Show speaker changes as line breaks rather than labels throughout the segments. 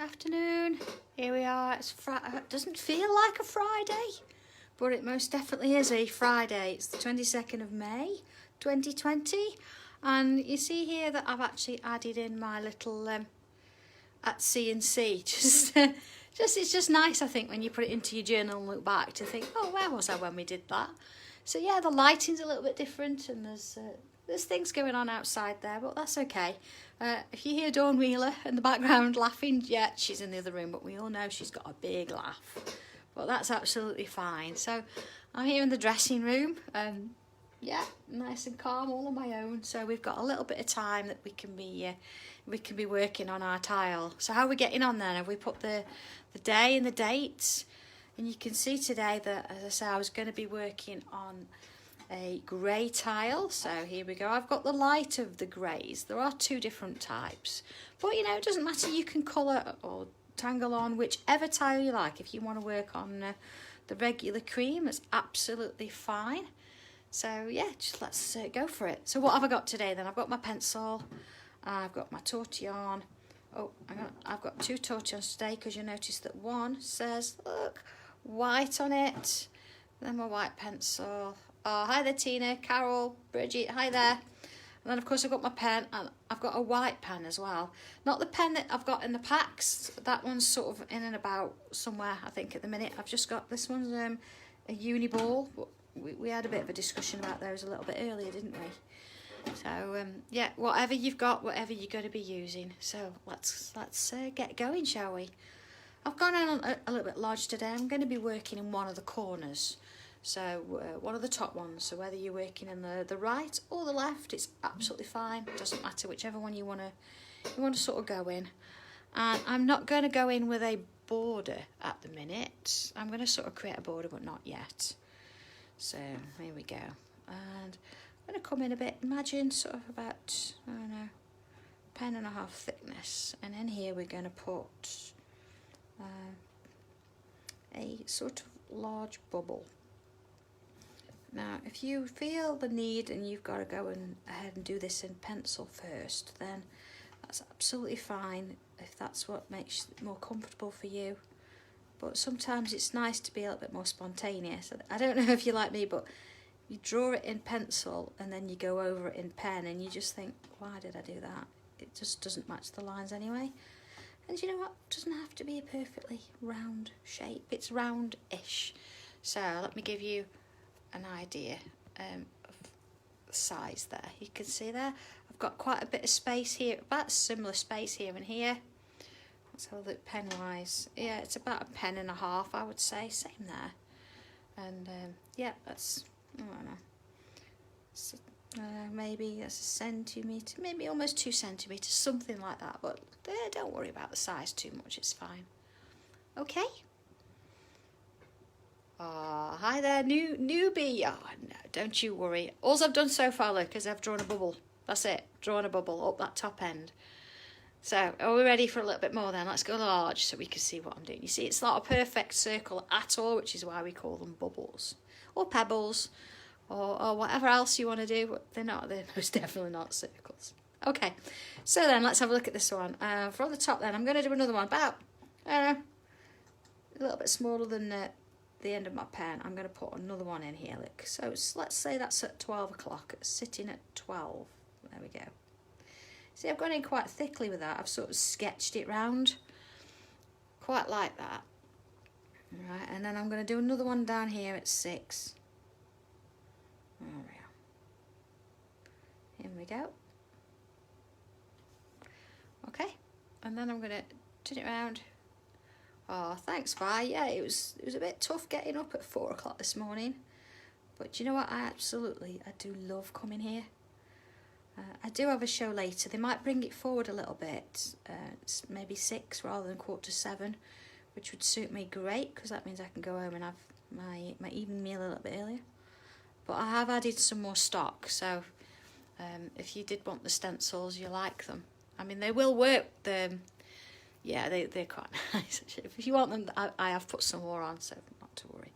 Afternoon, here we are. It doesn't feel like a Friday, but it most definitely is a Friday. It's the 22nd of May 2020, and you see here that I've actually added in my little at CNC. It's just nice, I think, when you put it into your journal and look back to think, oh, where was I when we did that? So yeah, the lighting's a little bit different, and there's things going on outside there, but that's okay. If you hear Dawn Wheeler in the background laughing, yeah, she's in the other room, but we all know she's got a big laugh. But that's absolutely fine. So I'm here in the dressing room, yeah, nice and calm, all on my own. So we've got a little bit of time that we can be working on our tile. So how are we getting on then? Have we put the day and the dates? And you can see today that, as I say, I was going to be working on a grey tile. So here we go. I've got the light of the greys. There are two different types, but you know, it doesn't matter. You can colour or tangle on whichever tile you like. If you want to work on the regular cream, it's absolutely fine. So yeah, just let's go for it. So what have I got today then? I've got my pencil, I've got my tortillon. Oh, I've got two tortillons today, because you notice that one says, look, white on it. Then my white pencil. Oh, hi there, Tina, Carol, Bridget, hi there. And then, of course, I've got my pen, and I've got a white pen as well. Not the pen that I've got in the packs. That one's sort of in and about somewhere, I think, at the minute. I've just got, this one's a uni ball. We had a bit of a discussion about those a little bit earlier, didn't we? So, yeah, whatever you've got, whatever you're going to be using. So, let's get going, shall we? I've gone on a little bit large today. I'm going to be working in one of the corners. So one of the top ones. So whether you're working in the right or the left, it's absolutely fine. It doesn't matter, whichever one you want to sort of go in. And I'm not going to go in with a border at the minute. I'm going to sort of create a border, but not yet. So here we go. And I'm going to come in a bit. Imagine sort of about, I don't know, 1.5 thickness. And in here we're going to put a sort of large bubble. Now, if you feel the need and you've got to go ahead and do this in pencil first, then that's absolutely fine if that's what makes it more comfortable for you. But sometimes it's nice to be a little bit more spontaneous. I don't know if you're like me, but you draw it in pencil and then you go over it in pen and you just think, why did I do that? It just doesn't match the lines anyway. And you know what? It doesn't have to be a perfectly round shape. It's round-ish. So let me give you an idea of the size there. You can see there I've got quite a bit of space here, about similar space here and here. Let's have a look pen wise. Yeah, it's about 1.5 pens, I would say. Same there. And yeah, that's, I don't know, so, maybe that's a centimetre, maybe almost 2 centimetres, something like that. But don't worry about the size too much, it's fine. Okay. Oh, hi there, newbie. Oh, no, don't you worry. All I've done so far, look, is I've drawn a bubble. That's it, drawn a bubble up that top end. So, are we ready for a little bit more then? Let's go large so we can see what I'm doing. You see, it's not a perfect circle at all, which is why we call them bubbles. Or pebbles, or whatever else you want to do. They're most definitely not circles. Okay, so then let's have a look at this one. From the top then, I'm going to do another one about, I don't know, a little bit smaller than the end of my pen. I'm going to put another one in here, look. So let's say that's at 12 o'clock, it's sitting at 12. There we go. See, I've gone in quite thickly with that. I've sort of sketched it round, quite like that. Right, and then I'm going to do another one down here at 6. There we are. Here we go. Okay, and then I'm going to turn it around. Oh, thanks, Vi. Yeah, it was a bit tough getting up at 4 o'clock this morning. But you know what? I do love coming here. I do have a show later. They might bring it forward a little bit. It's maybe 6 rather than 6:45, which would suit me great, because that means I can go home and have my evening meal a little bit earlier. But I have added some more stock, so if you did want the stencils, you like them. I mean, they will work. Yeah, they're quite nice. If you want them, I have put some more on, so not to worry.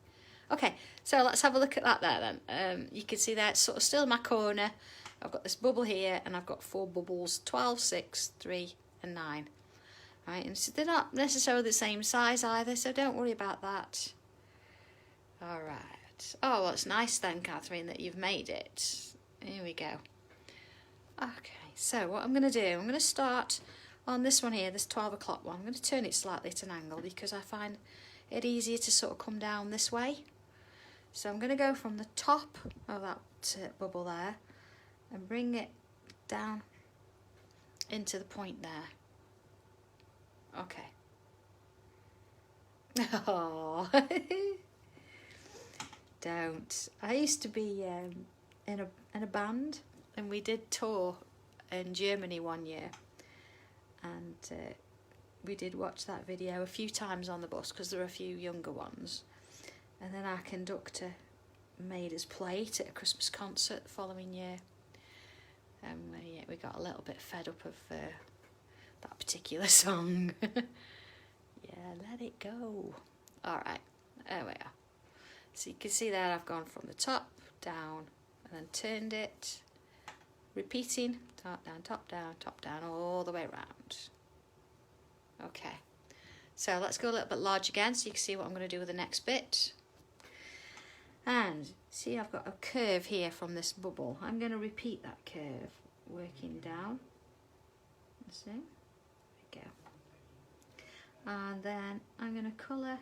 Okay, so let's have a look at that there then. You can see there, it's sort of still in my corner. I've got this bubble here, and I've got 4 bubbles, 12, 6, 3, and 9. Right, and so they're not necessarily the same size either, so don't worry about that. All right. Oh, well, it's nice then, Catherine, that you've made it. Here we go. Okay, so what I'm going to do, I'm going to start on this one here, this 12 o'clock one. I'm going to turn it slightly at an angle because I find it easier to sort of come down this way. So I'm going to go from the top of that bubble there and bring it down into the point there. Okay. Oh, don't. I used to be in a band, and we did tour in Germany one year, and we did watch that video a few times on the bus because there were a few younger ones, and then our conductor made us play it at a Christmas concert the following year, and we got a little bit fed up of that particular song. Yeah, let it go. Alright, there we are. So you can see there I've gone from the top down and then turned it, repeating top down, all the way around. Okay, so let's go a little bit large again so you can see what I'm going to do with the next bit. And see, I've got a curve here from this bubble. I'm going to repeat that curve, working down. See? There we go. And then I'm going to colour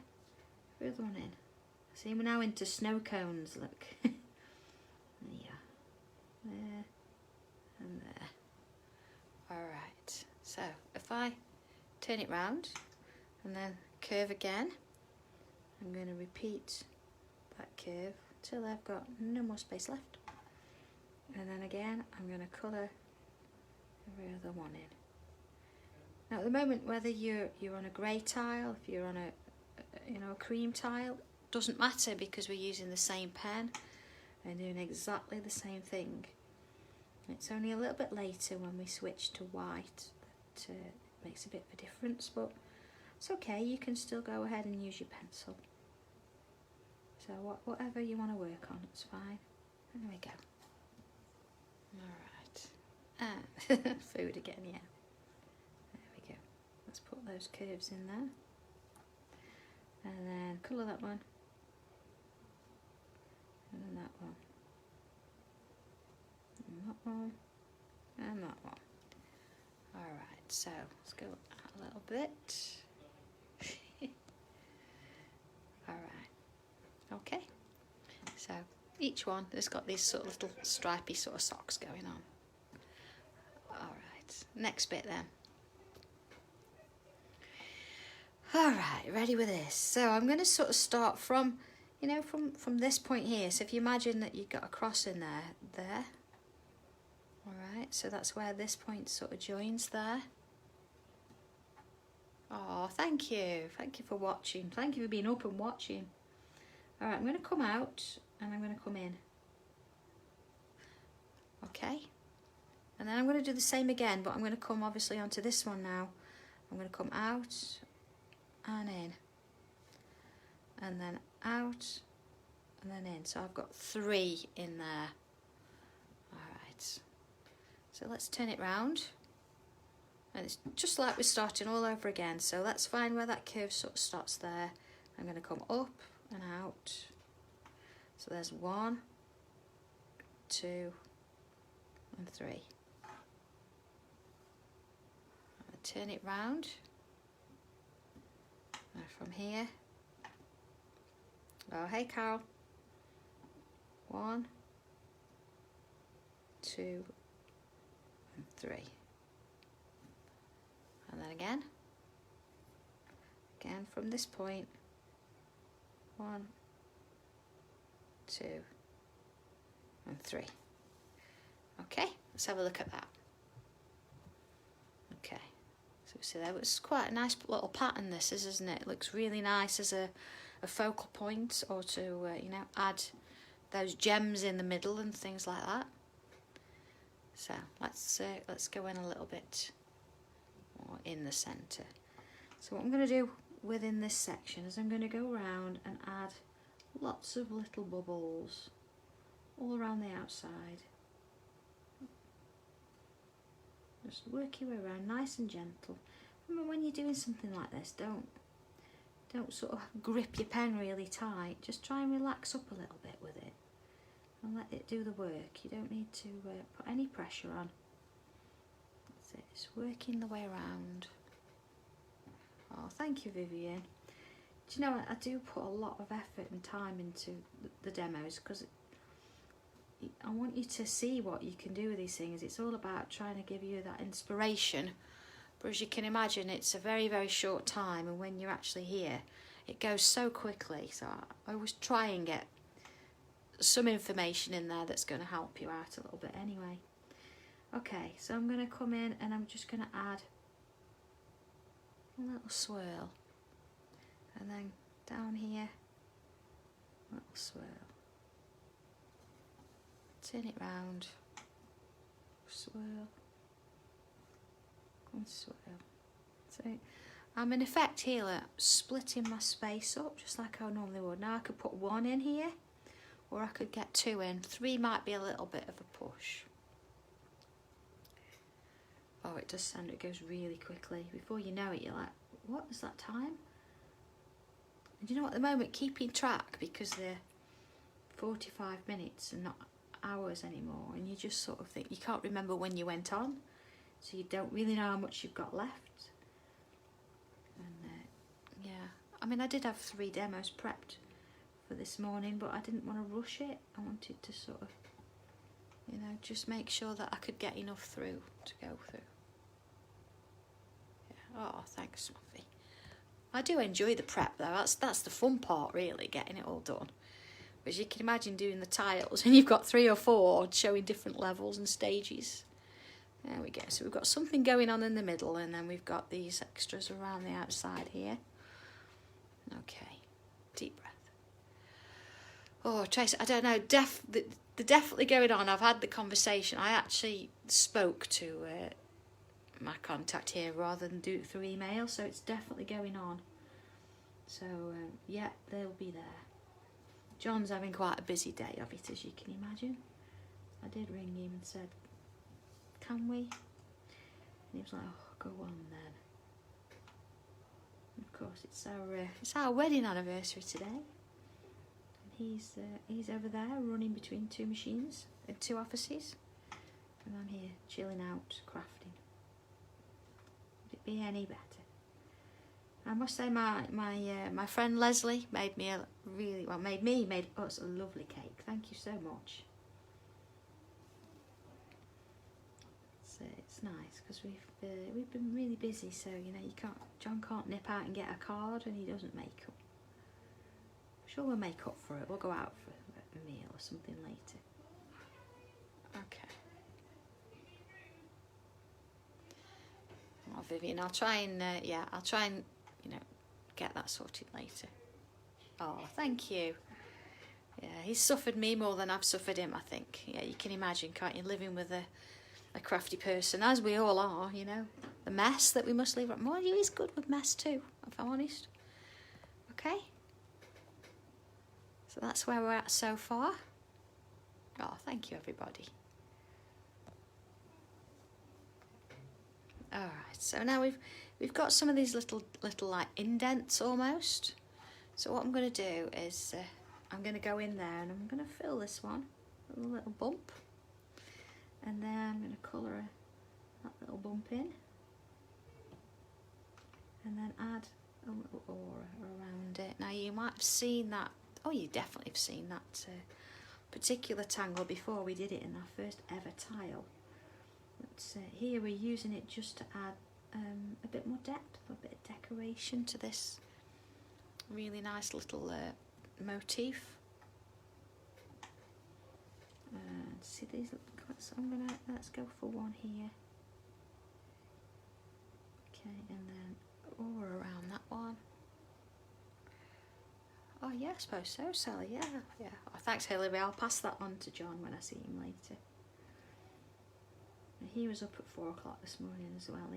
the other one in. See, we're now into snow cones, look. There, there, and there. Alright, so if I turn it round and then curve again, I'm going to repeat that curve till I've got no more space left. And then again, I'm going to colour every other one in. Now at the moment, whether you're on a grey tile, if you're on a cream tile, doesn't matter because we're using the same pen and doing exactly the same thing. It's only a little bit later when we switch to white that makes a bit of a difference, but it's okay, you can still go ahead and use your pencil. So whatever you want to work on, it's fine. There we go. Alright. And food again, yeah. There we go. Let's put those curves in there. And then colour that one. And then that one. And that one. And that one. Alright, so let's go a little bit. Alright. Okay. So each one has got these sort of little stripy sort of socks going on. Alright, next bit then. Alright, ready with this. So I'm going to sort of start from, you know, from this point here. So if you imagine that you've got a cross in there. Alright, so that's where this point sort of joins there. Oh, thank you. Thank you for watching. Thank you for being up and watching. Alright, I'm going to come out and I'm going to come in. Okay. And then I'm going to do the same again, but I'm going to come obviously onto this one now. I'm going to come out and in. And then out and then in. So I've got 3 in there. Alright. So let's turn it round. And it's just like we're starting all over again. So let's find where that curve sort of starts there. I'm going to come up and out. So there's 1, 2, and 3. I'm going to turn it round. And from here. Oh, hey Carol. 1, 2, and 3. And then again from this point, 1, 2, and 3. Okay, let's have a look at that. Okay, so see there, it's quite a nice little pattern this is, isn't it? It looks really nice as a focal point, or to you know, add those gems in the middle and things like that. So let's go in a little bit more in the centre. So what I'm going to do within this section is I'm going to go around and add lots of little bubbles all around the outside. Just work your way around nice and gentle. Remember, when you're doing something like this, don't sort of grip your pen really tight. Just try and relax up a little bit with it and let it do the work. You don't need to put any pressure on. That's it. It's working the way around. Oh, thank you, Vivian. Do you know, I do put a lot of effort and time into the demos because I want you to see what you can do with these things. It's all about trying to give you that inspiration. But as you can imagine, it's a very, very short time, and when you're actually here, it goes so quickly. So I always try and get some information in there that's going to help you out a little bit anyway. Okay, so I'm going to come in and I'm just going to add a little swirl. And then down here, a little swirl. Turn it round. Swirl. And swirl. So I'm in effect here like, splitting my space up just like I normally would. Now I could put one in here, or I could get two in. Three might be a little bit of a push. Oh, it does sound, it goes really quickly. Before you know it, you're like, what is that time? And you know, at the moment, keeping track, because they're 45 minutes and not hours anymore, and you just sort of think, you can't remember when you went on, so you don't really know how much you've got left. And yeah, I mean, I did have 3 demos prepped for this morning, but I didn't want to rush it. I wanted to sort of, you know, just make sure that I could get enough through to go through. Yeah. Oh, thanks, Muffy. I do enjoy the prep though. That's the fun part, really, getting it all done. As you can imagine, doing the tiles, and you've got 3 or 4 showing different levels and stages. There we go. So we've got something going on in the middle, and then we've got these extras around the outside here. Okay, deep breath. Oh, Tracy, I don't know. They're definitely going on. I've had the conversation. I actually spoke to my contact here rather than do it through email, so it's definitely going on. So yeah, they'll be there. John's having quite a busy day of it, as you can imagine. I did ring him and said, can we? And he was like, oh, go on then. And of course, it's our wedding anniversary today. And he's over there running between 2 machines in 2 offices, and I'm here chilling out, crafting. Would it be any better? I must say, my friend Leslie made me made us a lovely cake. Thank you so much. So it's nice because we've been really busy. So you know, John can't nip out and get a card, and he doesn't make up. I'm sure we'll make up for it. We'll go out for a meal or something later. Okay. Oh, Vivian, I'll try and you know, get that sorted later. Oh, thank you. Yeah, he's suffered me more than I've suffered him, I think. Yeah, you can imagine, can't you, living with a crafty person, as we all are, you know. The mess that we must leave. Well, he's good with mess too, if I'm honest. Okay. So that's where we're at so far. Oh, thank you, everybody. All right, so now we've got some of these little like indents almost. So what I'm going to do is I'm going to go in there and I'm going to fill this one with a little bump, and then I'm going to colour that little bump in, and then add a little aura around it. Now you might have seen that. Oh, you definitely have seen that particular tangle before. We did it in our first ever tile. But here we're using it just to add a bit more depth, a bit of decoration to this really nice little motif. See these little cuts? Let's go for one here. Okay, and then all around that one. Oh yeah, I suppose so, Sally. Yeah. Oh, thanks, Hilary. I'll pass that on to John when I see him later. He was up at 4 o'clock this morning as well.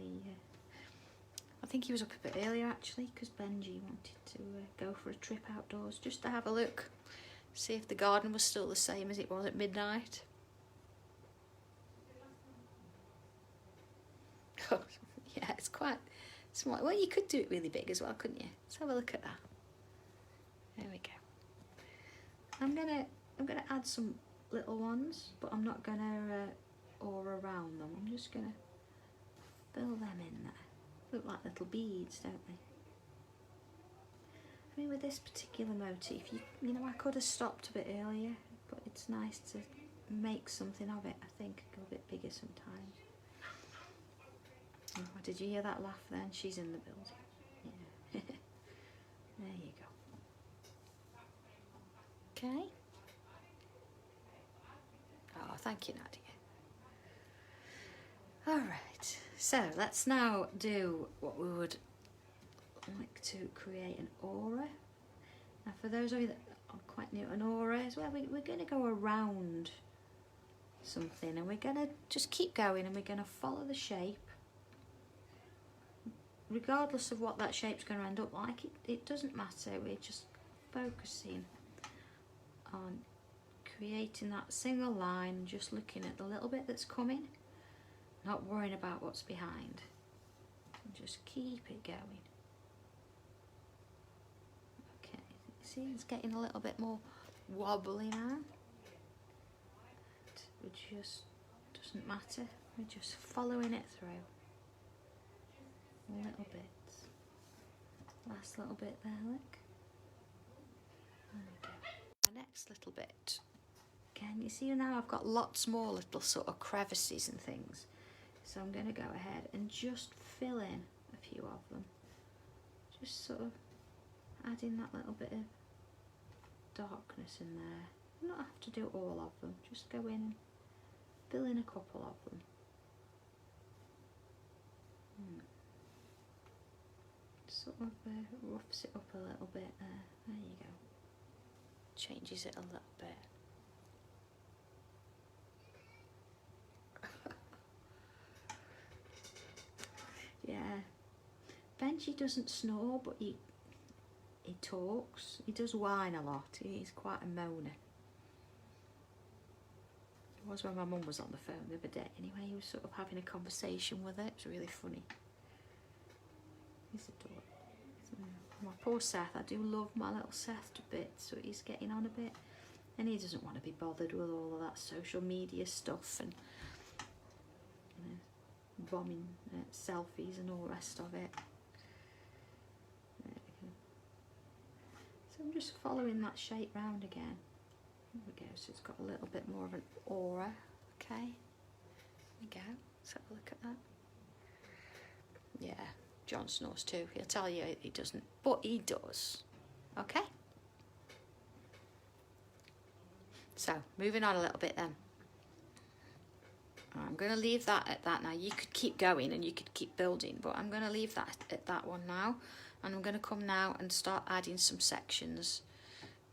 I think he was up a bit earlier actually, because Benji wanted to go for a trip outdoors just to have a look, see if the garden was still the same as it was at midnight. Yeah, it's quite Small. Well, you could do it really big as well, couldn't you? Let's have a look at that. There we go. I'm gonna add some little ones, but I'm not gonna aura around them. I'm just gonna fill them in there. Look like little beads, don't they? I mean, with this particular motif, you know, I could have stopped a bit earlier, but it's nice to make something of it. I think go a bit bigger sometimes. Oh, did you hear that laugh then? She's in the building. Yeah. There you go. Okay. Oh, thank you, Nadia. All right. So let's now do what we would like to create an aura. Now, for those of you that are quite new to an aura as well, we're going to go around something, and we're going to just keep going, and we're going to follow the shape. Regardless of what that shape's going to end up like, it doesn't matter. We're just focusing on creating that single line, just looking at the little bit that's coming, not worrying about what's behind, and just keep it going. Okay, see, it's getting a little bit more wobbly now. It just doesn't matter. We're just following it through. Little bits. Last little bit there, look. There we go. Our next little bit. Again, you see now I've got lots more little sort of crevices and things. So I'm going to go ahead and just fill in a few of them. Just sort of adding that little bit of darkness in there. You don't have to do all of them. Just go in and fill in a couple of them. Sort of roughs it up a little bit there. There you go. Changes it a little bit. Yeah. Benji doesn't snore, but he talks. He does whine a lot. He's quite a moaner. It was when my mum was on the phone the other day. Anyway, he was sort of having a conversation with her. It was really funny. He's adorable. My poor Seth, I do love my little Seth a bit, so he's getting on a bit, and he doesn't want to be bothered with all of that social media stuff and bombing selfies and all the rest of it. There we go. So I'm just following that shape round again. There we go, so it's got a little bit more of an aura. Okay, there we go, let's have a look at that. Yeah. John snores too. He'll tell you he doesn't, but he does. Okay? So, moving on a little bit then. I'm going to leave that at that now. You could keep going and you could keep building, but I'm going to leave that at that one now. And I'm going to come now and start adding some sections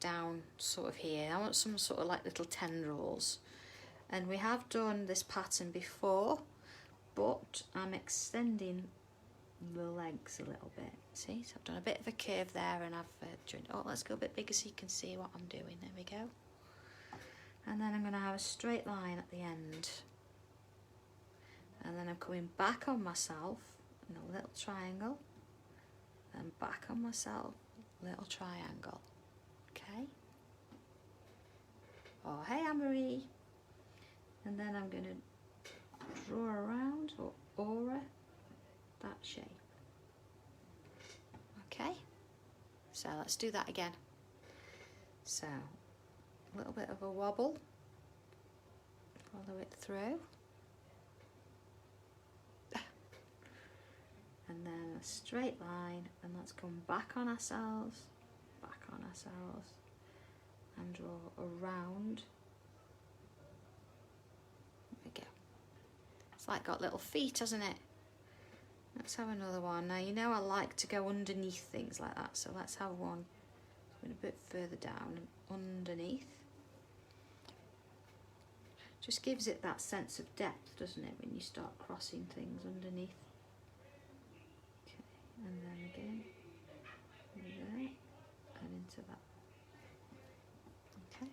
down sort of here. I want some sort of like little tendrils. And we have done this pattern before, but I'm extending the legs a little bit. See, so I've done a bit of a curve there, and I've joined. Oh, let's go a bit bigger so you can see what I'm doing. There we go. And then I'm going to have a straight line at the end, and then I'm coming back on myself in a little triangle, and back on myself, little triangle. Okay. Oh, hey, Anne-Marie. And then I'm going to draw around or aura that shape. Okay, so let's do that again. So a little bit of a wobble, follow it through, and then a straight line, and let's come back on ourselves, and draw around. There we go. It's like got little feet, hasn't it? Let's have another one. Now, you know I like to go underneath things like that, so let's have one going a bit further down and underneath. Just gives it that sense of depth, doesn't it, when you start crossing things underneath. Okay, and then again, there, and into that. Okay,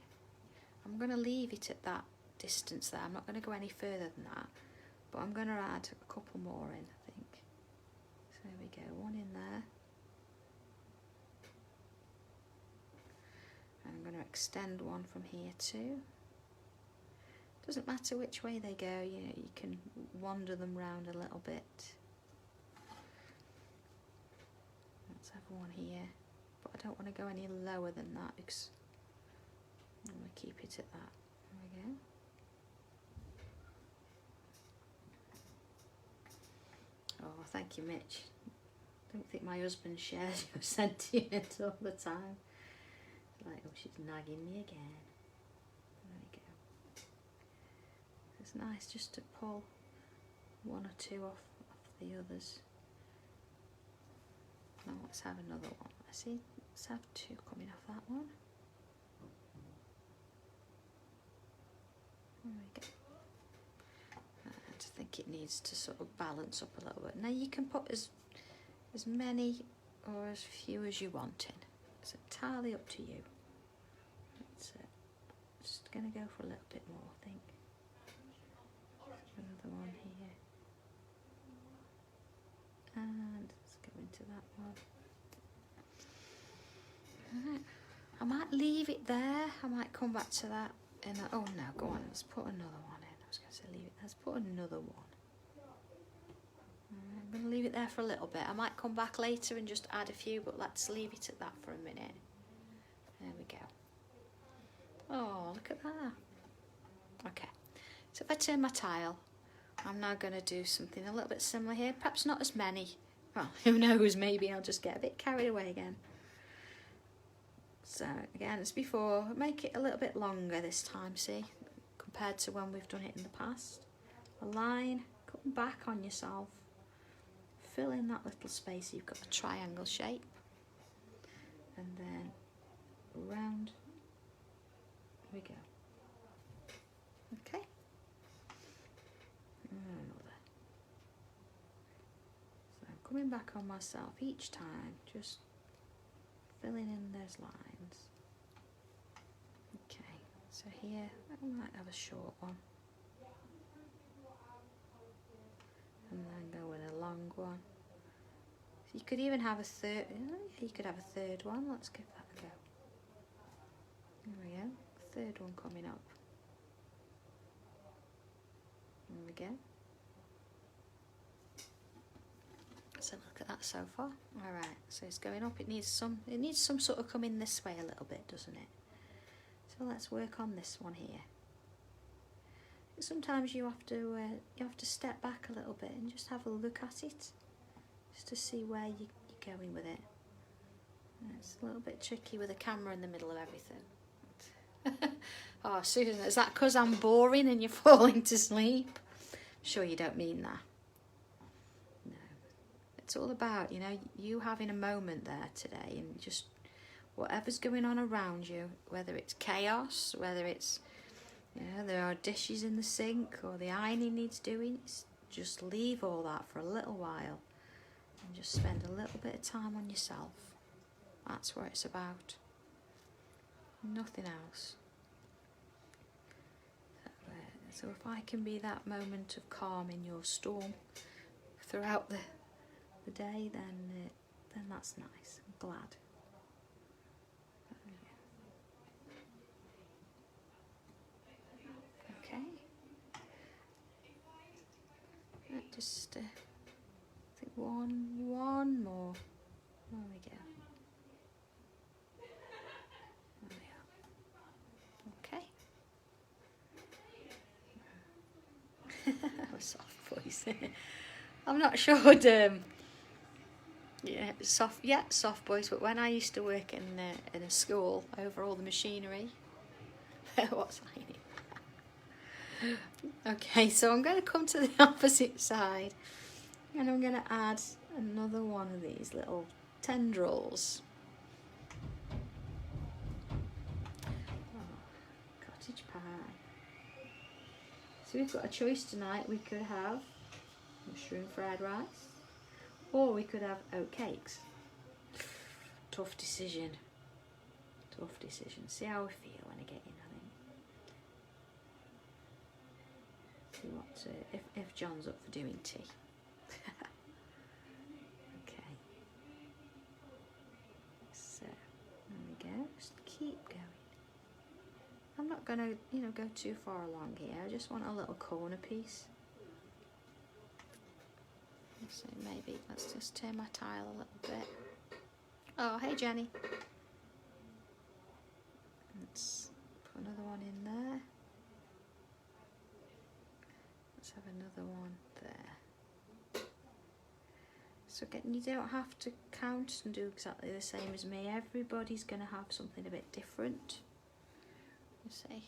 I'm going to leave it at that distance there. I'm not going to go any further than that, but I'm going to add a couple more in, I think. there we go, one in there. And I'm going to extend one from here too. Doesn't matter which way they go, you know, you can wander them round a little bit. Let's have one here, but I don't want to go any lower than that because I'm going to keep it at that. There we go. Oh, thank you, Mitch. I don't think my husband shares your sentiment all the time. It's like, oh, she's nagging me again. There we go. It's nice just to pull one or two off the others. Now let's have another one. Let's have two coming off that one. There we go. I think it needs to sort of balance up a little bit. Now you can put as many or as few as you want in. It's entirely up to you. That's it. Just going to go for a little bit more, I think. Another one here. And let's go into that one. Right. I might leave it there. I might come back to that. Oh no, go on. Let's put another one in. I was going to say leave it. Let's put another one. I'm going to leave it there for a little bit. I might come back later and just add a few, but let's leave it at that for a minute. There we go. Oh, look at that. Okay, so if I turn my tile, I'm now going to do something a little bit similar here. Perhaps not as many. Well, who knows, maybe I'll just get a bit carried away again. So again, as before, make it a little bit longer this time, see, compared to when we've done it in the past. A line, come back on yourself, fill in that little space, you've got a triangle shape, and then round we go. Okay, and another. So I'm coming back on myself each time, just filling in those lines. Okay, so here I might have a short one, and then go with a long one. So you could even have a third. You could have a third one. Let's give that a go. There we go. Third one coming up. There we go. So look at that so far. All right. So it's going up. It needs some sort of coming this way a little bit, doesn't it? So let's work on this one here. Sometimes you have to step back a little bit and just have a look at it, just to see where you're going with it. It's a little bit tricky with a camera in the middle of everything. Oh, Susan, is that because I'm boring and you're falling to sleep? Sure you don't mean that. No. It's all about, you know, you having a moment there today, and just whatever's going on around you, whether it's chaos, whether it's, you know, there are dishes in the sink or the ironing needs doing, just leave all that for a little while and just spend a little bit of time on yourself. That's what it's about. Nothing else. So if I can be that moment of calm in your storm throughout the day, then that's nice. I'm glad. Okay. Just I think one more. There we go. There we are. Okay. Soft voice. I'm not sure. Yeah, soft voice. But when I used to work in a school over all the machinery, what's hiding? Okay, so I'm going to come to the opposite side, and I'm going to add another one of these little tendrils. Oh, cottage pie. So we've got a choice tonight. We could have mushroom fried rice, or we could have oat cakes. Tough decision. Tough decision. See how we feel when I get in, I think. See what if John's up for doing tea. going to, you know, go too far along here. I just want a little corner piece. So maybe let's just turn my tile a little bit. Oh, hey Jenny. Let's put another one in there. Let's have another one there. So again, you don't have to count and do exactly the same as me. Everybody's going to have something a bit different. You see?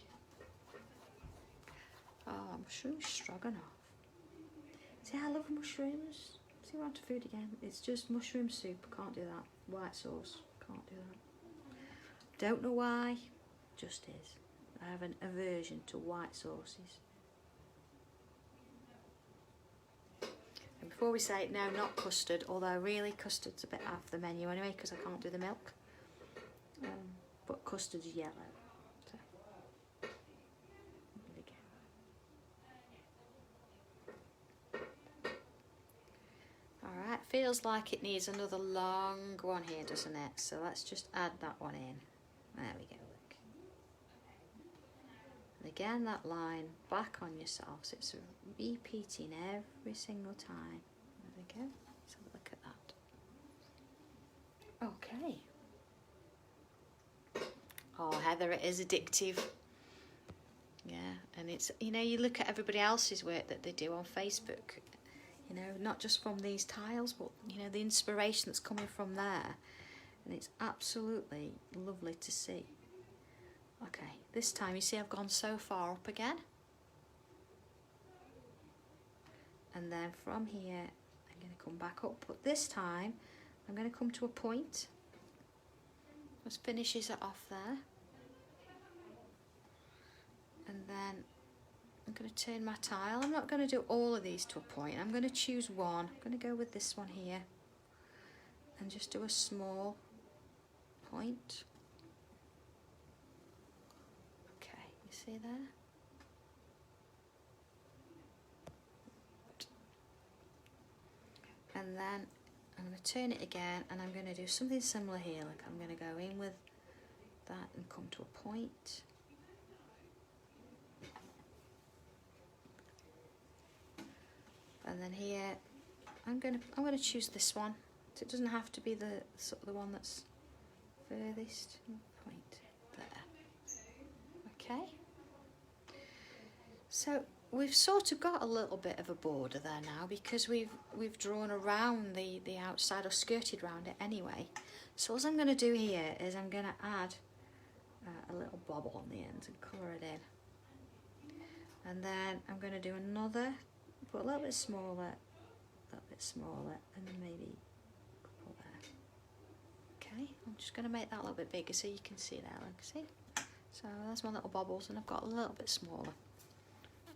Oh, mushroom stroganoff. See, I love mushrooms. See, I want food again. It's just mushroom soup. Can't do that. White sauce. Can't do that. Don't know why. Just is. I have an aversion to white sauces. And before we say it, no, not custard. Although really, custard's a bit off the menu anyway because I can't do the milk. But custard's yellow. So, there we go. Alright, feels like it needs another long one here, doesn't it? So let's just add that one in. There we go, look. And again, that line back on yourself, so it's repeating every single time. There we go. Let's have a look at that. Okay. Oh, Heather, it is addictive. Yeah, and it's, you know, you look at everybody else's work that they do on Facebook. You know, not just from these tiles, but, you know, the inspiration that's coming from there. And it's absolutely lovely to see. Okay, this time, you see I've gone so far up again. And then from here, I'm going to come back up. But this time, I'm going to come to a point. Just finishes it off there. And then I'm going to turn my tile. I'm not going to do all of these to a point. I'm going to choose one. I'm going to go with this one here and just do a small point. Okay, you see there? And then I'm going to turn it again and I'm going to do something similar here. Like I'm going to go in with that and come to a point. And then here, I'm gonna choose this one. So it doesn't have to be the sort of the one that's furthest point there. Okay. So we've sort of got a little bit of a border there now because we've drawn around the outside or skirted around it anyway. So what I'm going to do here is I'm going to add a little bobble on the end and colour it in. And then I'm going to do another. Put a little bit smaller, and then maybe a couple there. Okay, I'm just going to make that a little bit bigger so you can see there, look, see? So there's my little bobbles and I've got a little bit smaller.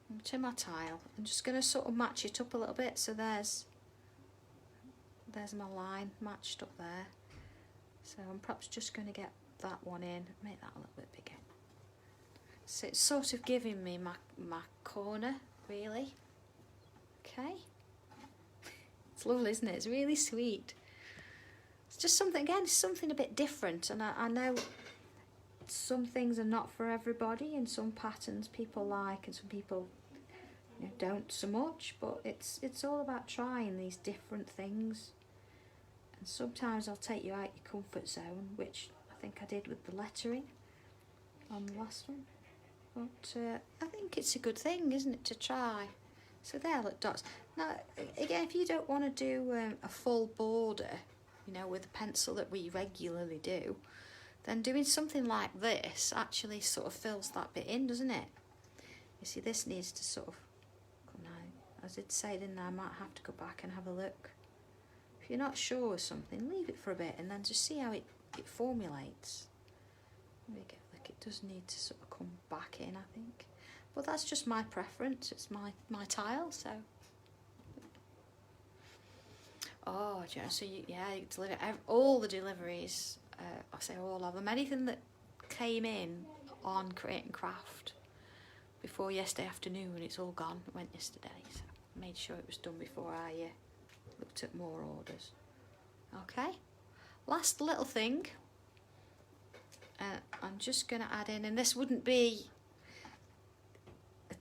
I'm to my tile. I'm just going to sort of match it up a little bit, so there's my line matched up there. So I'm perhaps just going to get that one in, make that a little bit bigger. So it's sort of giving me my corner, really. Okay, it's lovely, isn't it? It's really sweet. It's just something, again, it's something a bit different, and I know some things are not for everybody, and some patterns people like, and some people, you know, don't so much. But it's all about trying these different things, and sometimes I'll take you out your comfort zone, which I think I did with the lettering on the last one. But I think it's a good thing, isn't it, to try. So there, look, dots. Now, again, if you don't want to do a full border, you know, with a pencil that we regularly do, then doing something like this actually sort of fills that bit in, doesn't it? You see, this needs to sort of come out. As I did say, didn't I might have to go back and have a look. If you're not sure of something, leave it for a bit and then just see how it formulates. There we go. Look, it does need to sort of come back in, I think. But that's just my preference. It's my tile, so. Oh, so you deliver all the deliveries. I say all of them. Anything that came in on Create and Craft before yesterday afternoon, it's all gone. It went yesterday, so I made sure it was done before I looked at more orders. Okay, last little thing. I'm just going to add in, and this wouldn't be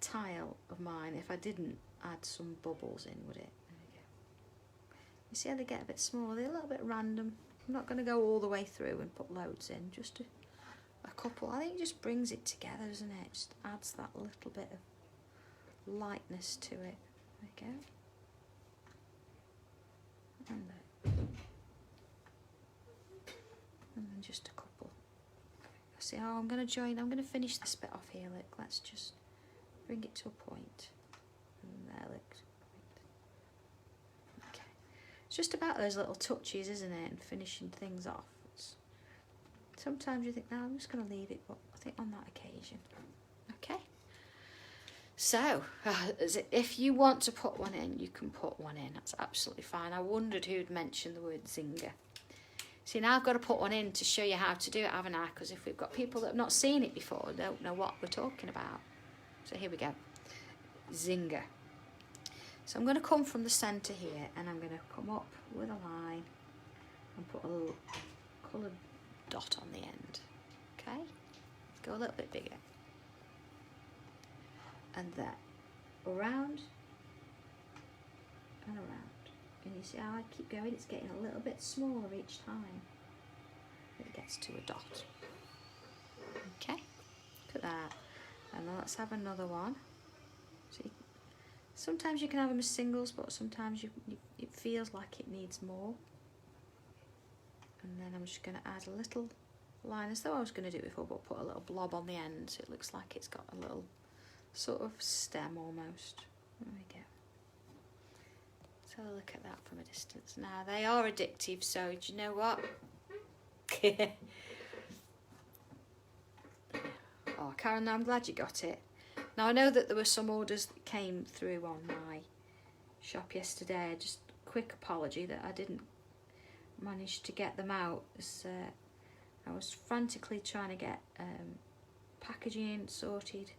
tile of mine if I didn't add some bubbles in, would it? There we go. You see how they get a bit smaller? They're a little bit random. I'm not going to go all the way through and put loads in, just a couple. I think it just brings it together, doesn't it? Just adds that little bit of lightness to it. There we go. And then just a couple. See how I'm going to finish this bit off here. Look, let's just bring it to a point. And there, look. Okay. It's just about those little touches, isn't it? And finishing things off. Sometimes you think, no, I'm just going to leave it, but I think on that occasion. Okay. So, if you want to put one in, you can put one in. That's absolutely fine. I wondered who'd mentioned the word zinger. See, now I've got to put one in to show you how to do it, haven't I? Because if we've got people that have not seen it before, don't know what we're talking about. So here we go. Zinger. So I'm going to come from the centre here, and I'm going to come up with a line and put a little coloured dot on the end. Okay? Go a little bit bigger. And there. Around and around. And you see how I keep going? It's getting a little bit smaller each time it gets to a dot. Okay, look at that. And then let's have another one. See, sometimes you can have them as singles, but sometimes it feels like it needs more. And then I'm just going to add a little line, as though I was going to do it before, but put a little blob on the end so it looks like it's got a little sort of stem almost. There we go. So look at that from a distance. Now they are addictive, so do you know what? Oh, Karen, I'm glad you got it. Now I know that there were some orders that came through on my shop yesterday. Just a quick apology that I didn't manage to get them out. I was frantically trying to get packaging sorted.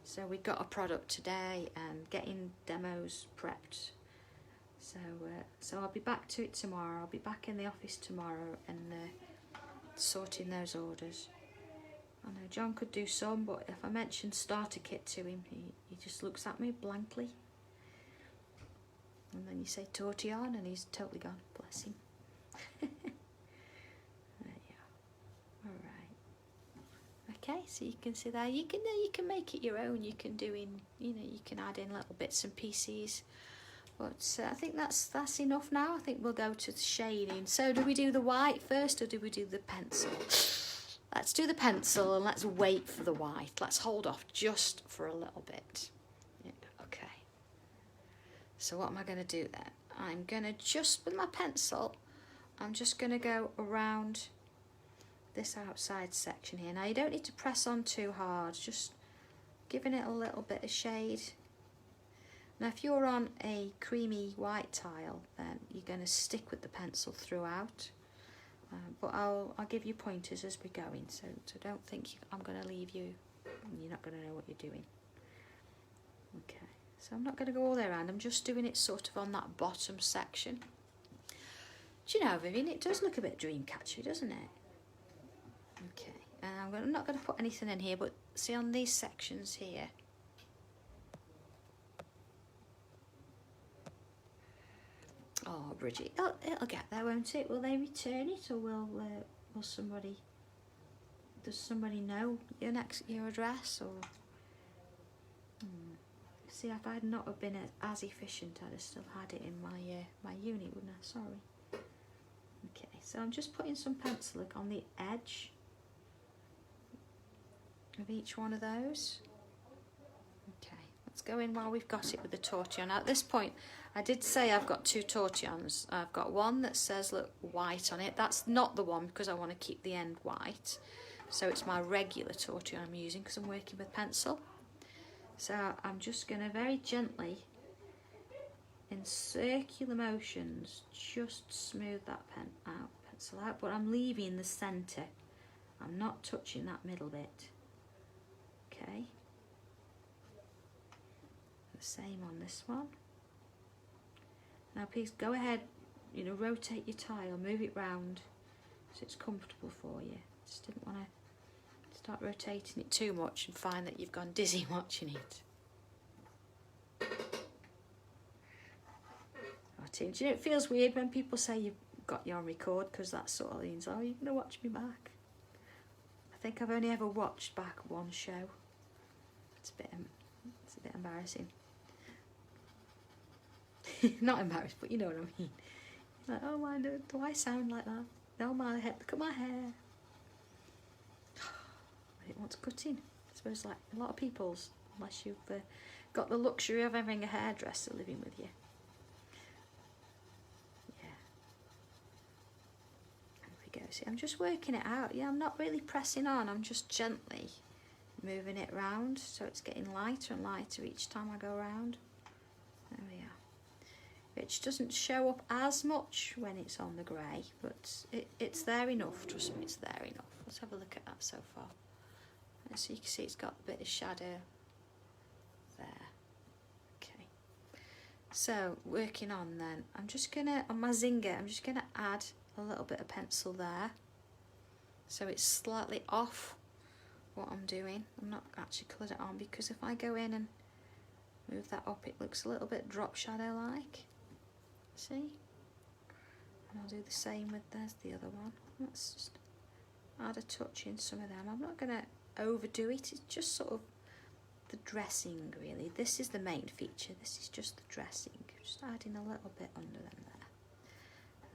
So we got a product today and getting demos prepped. So I'll be back to it tomorrow. I'll be back in the office tomorrow and sorting those orders. I know John could do some, but if I mention starter kit to him, he just looks at me blankly. And then you say tortillon and he's totally gone. Bless him. There you are. All right. Okay, so you can see there. You can make it your own. You can do in, you can add in little bits and pieces. But I think that's enough now. I think we'll go to the shading. So do we do the white first or do we do the pencil? Let's do the pencil and let's wait for the white. Let's hold off just for a little bit. Yeah, okay. So what am I going to do then? I'm going to just, with my pencil, I'm just going to go around this outside section here. Now you don't need to press on too hard, just giving it a little bit of shade. Now if you're on a creamy white tile, then you're going to stick with the pencil throughout. But I'll give you pointers as we're going, so don't think I'm going to leave you and you're not going to know what you're doing. Okay, so I'm not going to go all the way around, I'm just doing it sort of on that bottom section. Do you know, Vivian, it does look a bit dream catchy, doesn't it? Okay, and I'm not going to put anything in here, but see on these sections here, oh, Bridget, it'll get there, won't it? Will they return it, or will somebody? Does somebody know your address, or? See, if I'd not have been as efficient, I'd have still had it in my unit, wouldn't I? Sorry. Okay, so I'm just putting some pencil on the edge of each one of those. Okay, let's go in while we've got it with the tortillon. Now at this point, I did say I've got two tortillons. I've got one that says, look, white on it. That's not the one because I want to keep the end white. So it's my regular tortillon I'm using because I'm working with pencil. So I'm just going to very gently, in circular motions, just smooth that pencil out. But I'm leaving the centre. I'm not touching that middle bit. Okay. The same on this one. Now please go ahead, rotate your tile, move it round so it's comfortable for you. Just Start rotating it too much and find that you've gone dizzy watching it. Do you know, it feels weird when people say you've got you on record, because that sort of means, oh, you're going to watch me back. I think I've only ever watched back one show. It's a bit embarrassing. Not embarrassed, but you know what I mean. Like, oh my, do I sound like that? No, my hair, look at my hair. It wants cutting. I suppose like a lot of people's, unless you've got the luxury of having a hairdresser living with you. Go. See, I'm just working it out. Yeah, I'm not really pressing on. I'm just gently moving it round, so it's getting lighter and lighter each time I go round. There we are. Which doesn't show up as much when it's on the grey, but it's there enough. Trust me, it's there enough. Let's have a look at that so far. So you can see it's got a bit of shadow there. Okay. So working on then, I'm just gonna, on my zinger, I'm just gonna add a little bit of pencil there, so it's slightly off what I'm doing. I'm not actually coloured it on, because if I go in and move that up, it looks a little bit drop shadow like. See? And I'll do the same with, there's the other one. Let's just add a touch in some of them. I'm not going to overdo it, it's just sort of the dressing really. This is the main feature, this is just the dressing. Just adding a little bit under them there.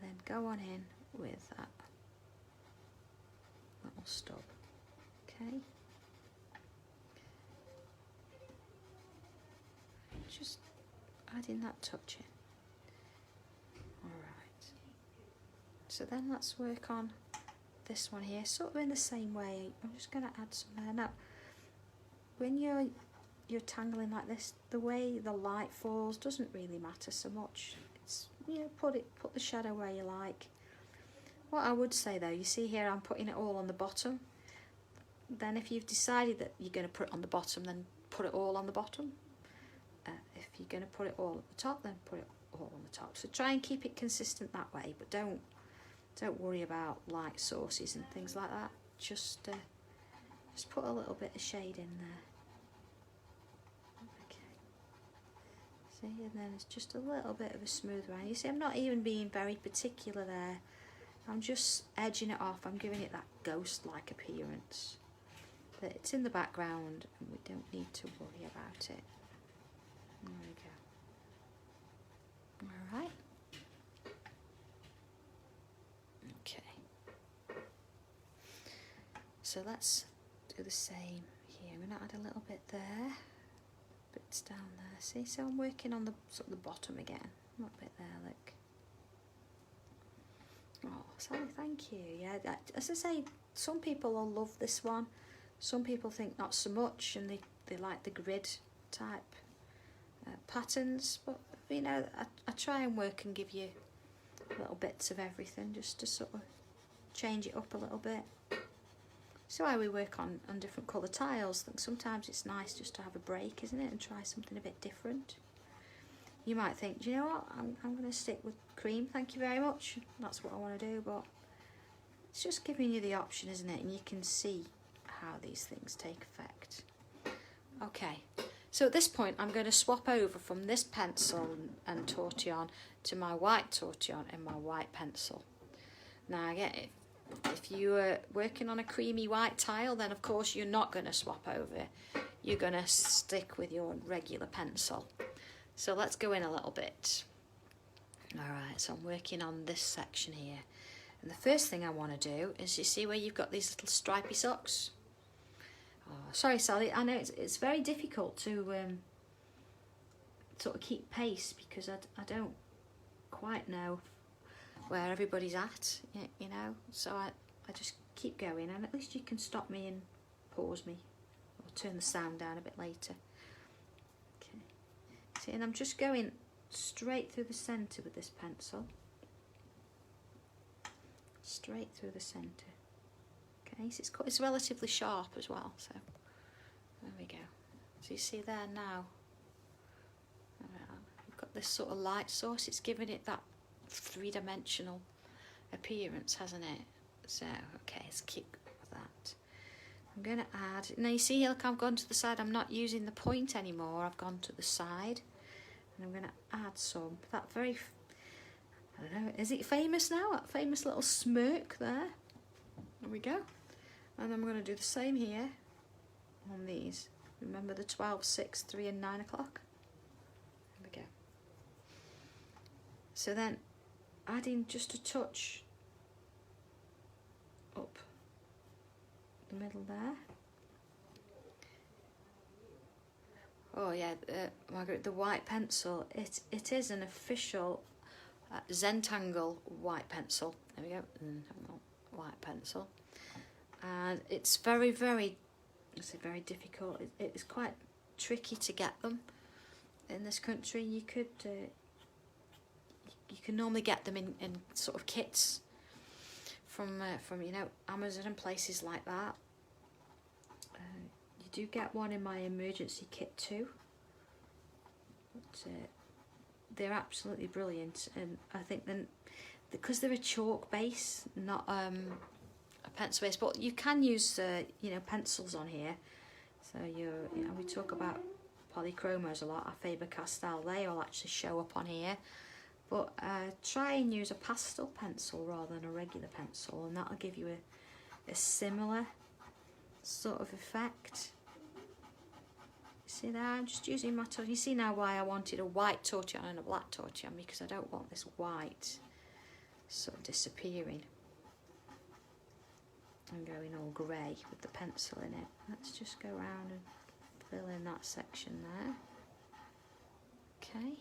Then go on in with that little stub, okay? Just adding that touch in. Alright. So then let's work on this one here, sort of in the same way. I'm just going to add some there. Now, when you're tangling like this, the way the light falls doesn't really matter so much. You know, put the shadow where you like. What I would say though, you see here I'm putting it all on the bottom. Then if you've decided that you're going to put it on the bottom, then put it all on the bottom. If you're going to put it all at the top, then put it all on the top. So try and keep it consistent that way, but don't worry about light sources and things like that. Just put a little bit of shade in there. See, and then it's just a little bit of a smooth round. You see, I'm not even being very particular there. I'm just edging it off. I'm giving it that ghost-like appearance. That it's in the background and we don't need to worry about it. There we go. Alright. Okay. So let's do the same here. I'm going to add a little bit there. Bits down there. See, so I'm working on the sort of the bottom again. A little bit there, look. Oh, Sally, thank you. Yeah, as I say, some people will love this one. Some people think not so much, and they like the grid type patterns. But you know, I try and work and give you little bits of everything, just to sort of change it up a little bit. So why we work on different colour tiles. I think sometimes it's nice just to have a break, isn't it, and try something a bit different. You might think, do you know what, I'm going to stick with cream, thank you very much. That's what I want to do, but it's just giving you the option, isn't it? And you can see how these things take effect. Okay, so at this point I'm going to swap over from this pencil and tortillon to my white tortillon and my white pencil. Now again, if you were working on a creamy white tile, then of course you're not going to swap over. You're going to stick with your regular pencil. So let's go in a little bit. Alright, so I'm working on this section here. And the first thing I want to do is, you see where you've got these little stripy socks? Oh, sorry Sally, I know it's very difficult to sort of keep pace, because I don't quite know where everybody's at, you know, so I just keep going, and at least you can stop me and pause me, or turn the sound down a bit later. Okay, see, and I'm just going straight through the centre with this pencil, straight through the centre. Okay, so it's relatively sharp as well, so there we go. So you see there now, we've got this sort of light source, it's giving it that three-dimensional appearance, hasn't it? So okay, let's keep with that. I'm going to add, now you see, look, I've gone to the side. I'm not using the point anymore. I've gone to the side. And I'm going to add some, that very, I don't know, is it famous now? That famous little smirk there. There we go. And I'm going to do the same here on these. Remember the 12, 6, 3 and 9 o'clock? There we go. So then adding just a touch up the middle there. Oh yeah, Margaret, the white pencil, it is an official Sanntangle white pencil. There we go, white pencil. And it's very, very, very difficult. It's quite tricky to get them in this country. You could, you can normally get them in sort of kits from you know, Amazon and places like that. You do get one in my emergency kit too. But they're absolutely brilliant, and I think then because they're a chalk base, not a pencil base, but you can use you know, pencils on here. So you know, we talk about polychromos a lot. Our Faber-Castell, they will actually show up on here. But try and use a pastel pencil rather than a regular pencil, and that'll give you a similar sort of effect. You see there, I'm just using my torch. You see now why I wanted a white torch and a black torch on, because I don't want this white sort of disappearing and going all grey with the pencil in it. Let's just go around and fill in that section there. Okay.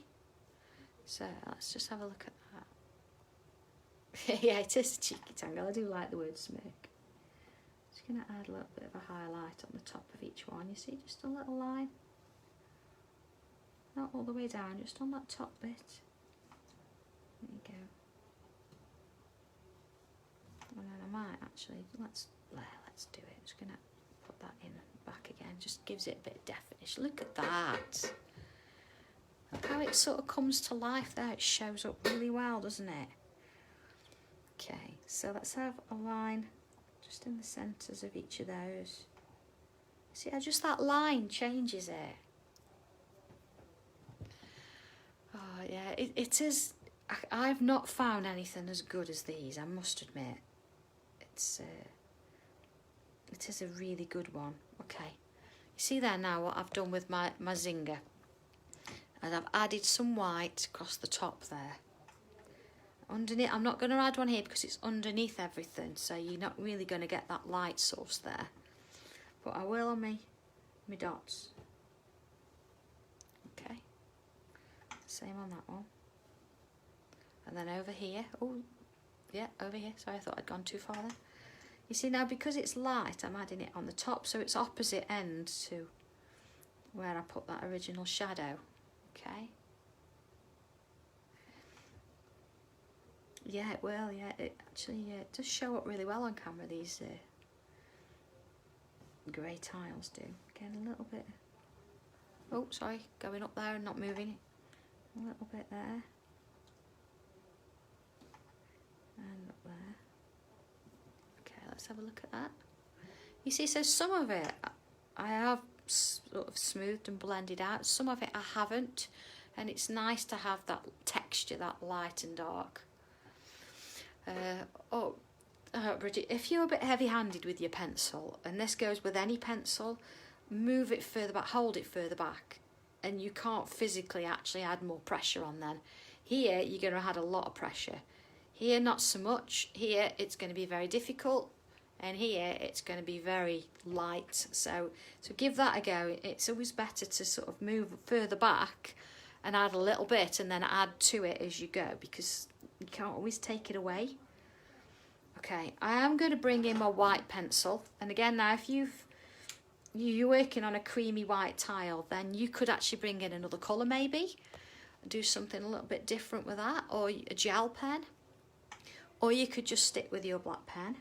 So let's just have a look at that. Yeah, it is a cheeky tangle. I do like the word smirk. Just going to add a little bit of a highlight on the top of each one. You see, just a little line. Not all the way down, just on that top bit. There you go. And then I might actually, let's do it. Just going to put that in back again. Just gives it a bit of definition. Look at that. Look how it sort of comes to life there. It shows up really well, doesn't it? Okay, so let's have a line just in the centres of each of those. See how just that line changes it? Oh yeah, it is. I've not found anything as good as these, I must admit. It is a really good one. Okay, you see there now what I've done with my zinger. And I've added some white across the top there. Underneath, I'm not going to add one here because it's underneath everything, so you're not really going to get that light source there. But I will on my dots. Okay. Same on that one. And then over here. Oh, yeah, over here. Sorry, I thought I'd gone too far there. You see now, because it's light, I'm adding it on the top, so it's opposite end to where I put that original shadow. Okay. Yeah, it will. Yeah, it actually it does show up really well on camera. These grey tiles do. Again, a little bit. Oh, sorry, going up there and not moving. A little bit there, and up there. Okay, let's have a look at that. You see, so some of it I have sort of smoothed and blended out. Some of it I haven't, and it's nice to have that texture, that light and dark. Bridget, if you're a bit heavy-handed with your pencil, and this goes with any pencil, move it further back, hold it further back, and you can't physically actually add more pressure on then. Here, you're going to add a lot of pressure. Here, not so much. Here, it's going to be very difficult. And here it's going to be very light, so give that a go. It's always better to sort of move further back and add a little bit and then add to it as you go, because you can't always take it away. Okay, I am going to bring in my white pencil, and again now if you're working on a creamy white tile, then you could actually bring in another colour maybe, do something a little bit different with that, or a gel pen, or you could just stick with your black pen.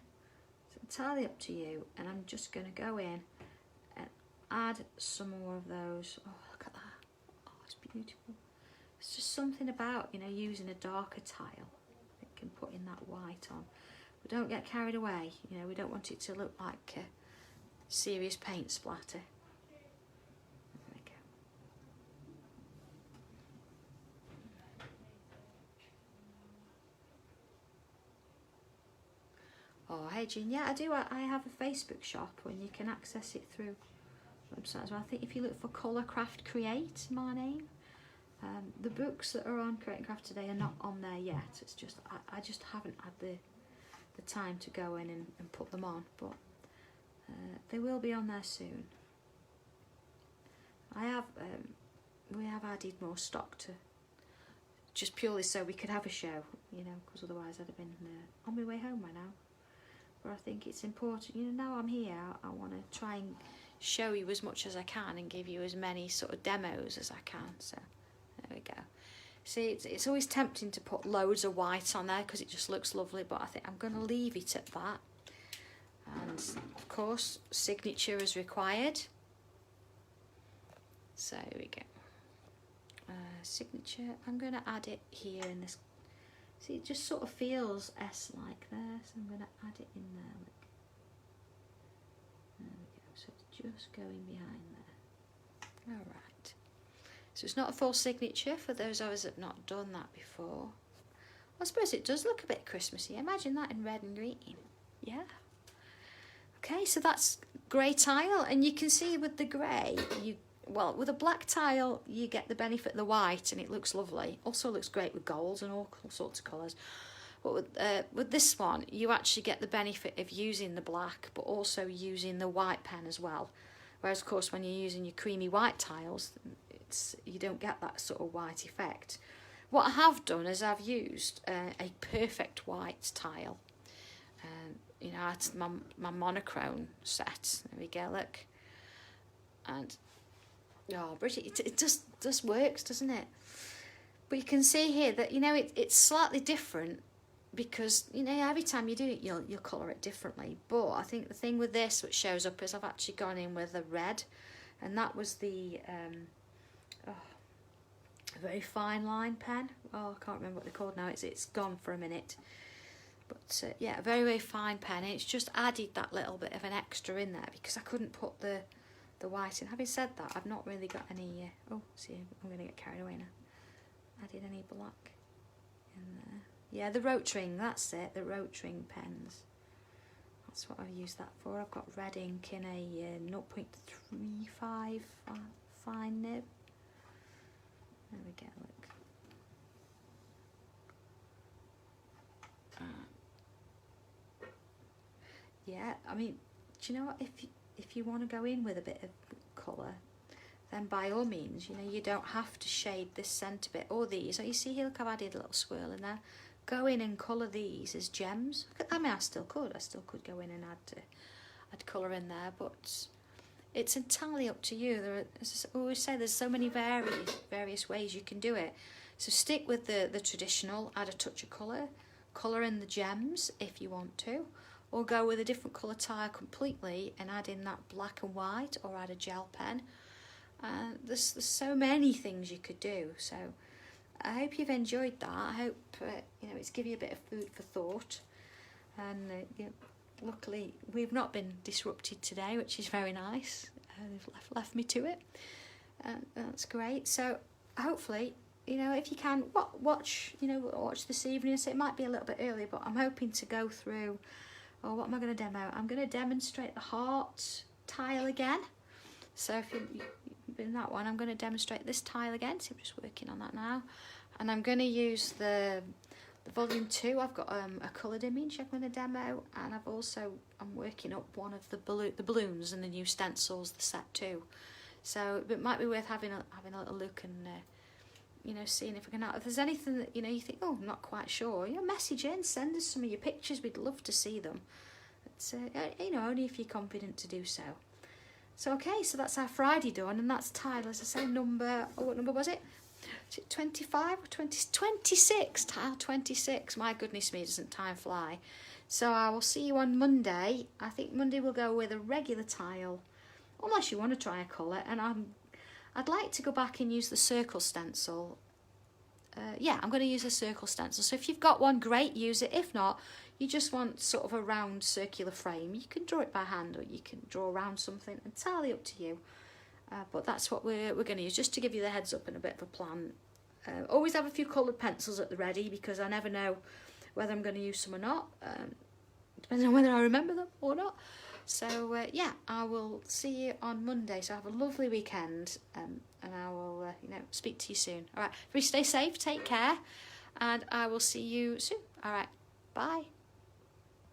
Entirely up to you, and I'm just going to go in and add some more of those. Oh, look at that. Oh, it's beautiful. It's just something about, you know, using a darker tile that can put in that white on. But don't get carried away, you know, we don't want it to look like serious paint splatter. There we go. Oh, hey Jean, yeah, I have a Facebook shop and you can access it through website as well. I think if you look for Colour Craft Create, my name, the books that are on Create and Craft today are not on there yet. It's just I just haven't had the time to go in and put them on, but they will be on there soon. We have added more stock to, just purely so we could have a show, you know, because otherwise I'd have been on my way home by now. But I think it's important, you know, now I'm here, I want to try and show you as much as I can and give you as many sort of demos as I can. So there we go. See, it's always tempting to put loads of white on there because it just looks lovely, but I think I'm going to leave it at that. And of course, signature is required. So here we go. Signature, I'm going to add it here in this. See, it just sort of feels S-like there, so I'm going to add it in there. Look. There we go, so it's just going behind there. Alright. So it's not a full signature for those of us that have not done that before. I suppose it does look a bit Christmassy. Imagine that in red and green. Yeah. Okay, so that's grey tile, and you can see with the grey, well, with a black tile, you get the benefit of the white, and it looks lovely. Also looks great with golds and all sorts of colours. But with this one, you actually get the benefit of using the black, but also using the white pen as well. Whereas, of course, when you're using your creamy white tiles, you don't get that sort of white effect. What I have done is I've used a perfect white tile. You know, it's my monochrome set. There we go, look. And oh, Bridget, it just works, doesn't it? But you can see here that, you know, it's slightly different because, you know, every time you do it, you'll colour it differently. But I think the thing with this which shows up is I've actually gone in with a red, and that was the a very fine line pen. Oh, I can't remember what they're called now. It's gone for a minute. But yeah, a very, very fine pen. And it's just added that little bit of an extra in there because I couldn't put the white in. Having said that, I've not really got any, oh, see, I'm going to get carried away now. Added any black in there. Yeah, the Rotring, that's it, the Rotring pens. That's what I've used that for. I've got red ink in a 0.35 fine nib. There we go, look. Yeah, I mean, do you know what, if you want to go in with a bit of colour, then by all means, you know, you don't have to shade this centre bit or these. So you see here, look, I've added a little swirl in there. Go in and colour these as gems. I mean, I still could go in and add colour in there, but it's entirely up to you. As I always say, there's so many various ways you can do it. So stick with the traditional, add a touch of colour in the gems if you want to, or go with a different colour tile completely and add in that black and white, or add a gel pen. There's so many things you could do. So I hope you've enjoyed that. I hope you know, it's given you a bit of food for thought. And you know, luckily we've not been disrupted today, which is very nice. They've left me to it. That's great. So hopefully, you know, if you can watch this evening. So it might be a little bit early, but I'm hoping to go through. Oh, what am I going to demo? I'm going to demonstrate the heart tile again. So if you've been that one, I'm going to demonstrate this tile again. So I'm just working on that now. And I'm going to use the volume 2. I've got a coloured image I'm going to demo. And I'm working up one of the balloons and the new stencils, the set 2. So it might be worth having a little look and, you know, seeing if we can, if there's anything that, you know, you think, oh, I'm not quite sure, you know, message in, send us some of your pictures. We'd love to see them. It's, you know, only if you're confident to do so. So, okay, so that's our Friday done, and that's tile, as I say, number, oh, what number was it? Is it 25 or 26? Tile 26. My goodness me, doesn't time fly? So I will see you on Monday. I think Monday we'll go with a regular tile, unless you want to try a colour, and I'd like to go back and use the circle stencil yeah, I'm going to use a circle stencil. So if you've got one, great, use it. If not, you just want sort of a round circular frame, you can draw it by hand, or you can draw around something, entirely up to you. But that's what we're going to use, just to give you the heads up and a bit of a plan. Always have a few coloured pencils at the ready, because I never know whether I'm going to use some or not, depending on whether I remember them or not. So yeah, I will see you on Monday. So have a lovely weekend, and I will speak to you soon. All right, everybody stay safe, take care, and I will see you soon. All right, bye.